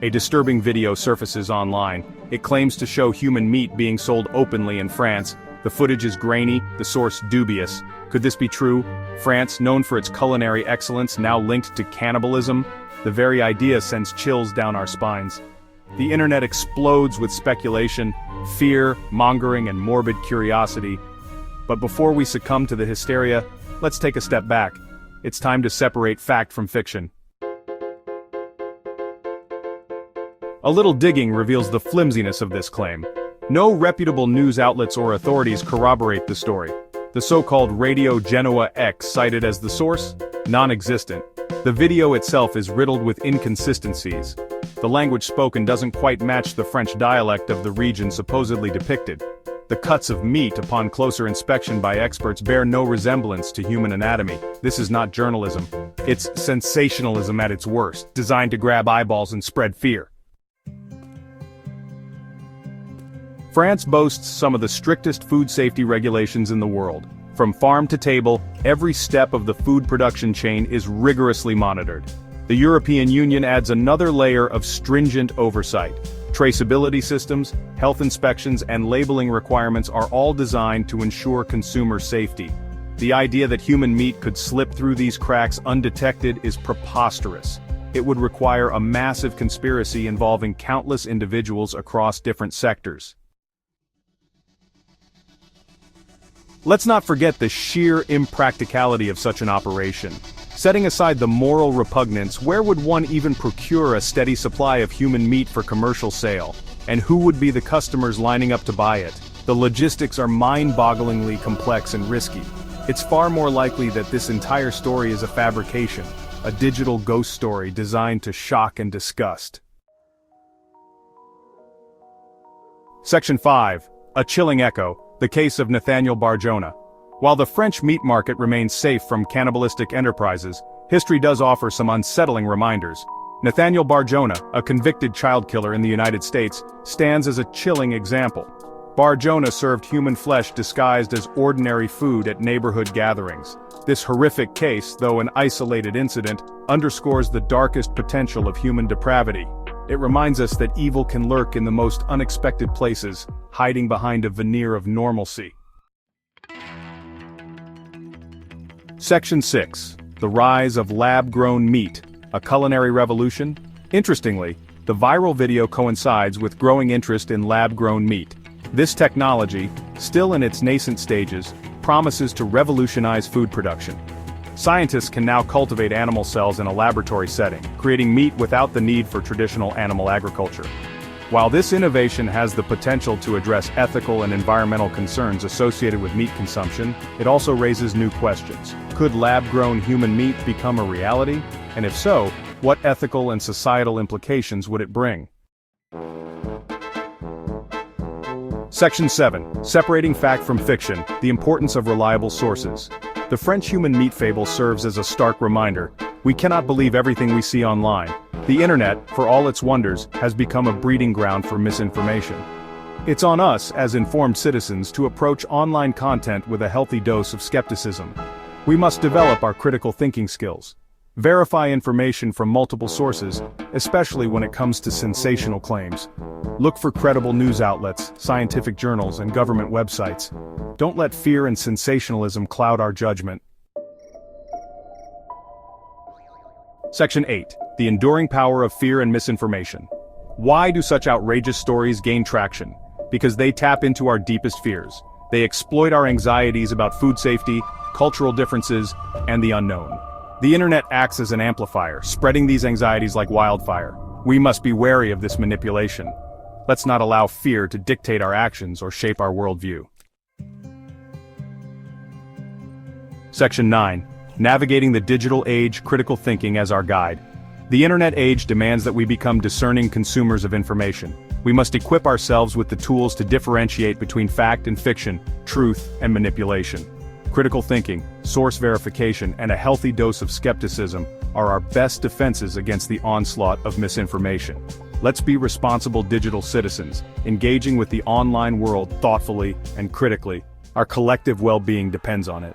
A disturbing video surfaces online. It claims to show human meat being sold openly in France. The footage is grainy, the source dubious. Could this be true? France, known for its culinary excellence, now linked to cannibalism? The very idea sends chills down our spines. The internet explodes with speculation, fear, mongering, and morbid curiosity. But before we succumb to the hysteria, let's take a step back. It's time to separate fact from fiction. A little digging reveals the flimsiness of this claim. No reputable news outlets or authorities corroborate the story. The so-called Radio Genoa X cited as the source? Non-existent. The video itself is riddled with inconsistencies. The language spoken doesn't quite match the French dialect of the region supposedly depicted. The cuts of meat upon closer inspection by experts bear no resemblance to human anatomy. This is not journalism. It's sensationalism at its worst, designed to grab eyeballs and spread fear. France boasts some of the strictest food safety regulations in the world. From farm to table, every step of the food production chain is rigorously monitored. The European Union adds another layer of stringent oversight. Traceability systems, health inspections, and labeling requirements are all designed to ensure consumer safety. The idea that human meat could slip through these cracks undetected is preposterous. It would require a massive conspiracy involving countless individuals across different sectors. Let's not forget the sheer impracticality of such an operation. Setting aside the moral repugnance, where would one even procure a steady supply of human meat for commercial sale? And who would be the customers lining up to buy it? The logistics are mind-bogglingly complex and risky. It's far more likely that this entire story is a fabrication, a digital ghost story designed to shock and disgust. Section 5. A chilling echo. The case of Nathaniel Barjona. While the French meat market remains safe from cannibalistic enterprises, history does offer some unsettling reminders. Nathaniel Barjona, a convicted child killer in the United States, stands as a chilling example. Barjona served human flesh disguised as ordinary food at neighborhood gatherings. This horrific case, though an isolated incident, underscores the darkest potential of human depravity. It reminds us that evil can lurk in the most unexpected places, hiding behind a veneer of normalcy. Section 6. The rise of lab-grown meat, a culinary revolution? Interestingly, the viral video coincides with growing interest in lab-grown meat. This technology, still in its nascent stages, promises to revolutionize food production. Scientists can now cultivate animal cells in a laboratory setting, creating meat without the need for traditional animal agriculture. While this innovation has the potential to address ethical and environmental concerns associated with meat consumption, it also raises new questions. Could lab-grown human meat become a reality? And if so, what ethical and societal implications would it bring? Section 7. Separating fact from fiction, the importance of reliable sources. The French human meat fable serves as a stark reminder. We cannot believe everything we see online. The internet, for all its wonders, has become a breeding ground for misinformation. It's on us, as informed citizens, to approach online content with a healthy dose of skepticism. We must develop our critical thinking skills. Verify information from multiple sources, especially when it comes to sensational claims. Look for credible news outlets, scientific journals, and government websites. Don't let fear and sensationalism cloud our judgment. Section 8. The enduring power of fear and misinformation. Why do such outrageous stories gain traction? Because they tap into our deepest fears. They exploit our anxieties about food safety, cultural differences, and the unknown. The internet acts as an amplifier, spreading these anxieties like wildfire. We must be wary of this manipulation. Let's not allow fear to dictate our actions or shape our worldview. Section 9. Navigating the digital age, critical thinking as our guide. The internet age demands that we become discerning consumers of information. We must equip ourselves with the tools to differentiate between fact and fiction, truth and manipulation. Critical thinking, source verification, and a healthy dose of skepticism are our best defenses against the onslaught of misinformation. Let's be responsible digital citizens, engaging with the online world thoughtfully and critically. Our collective well-being depends on it.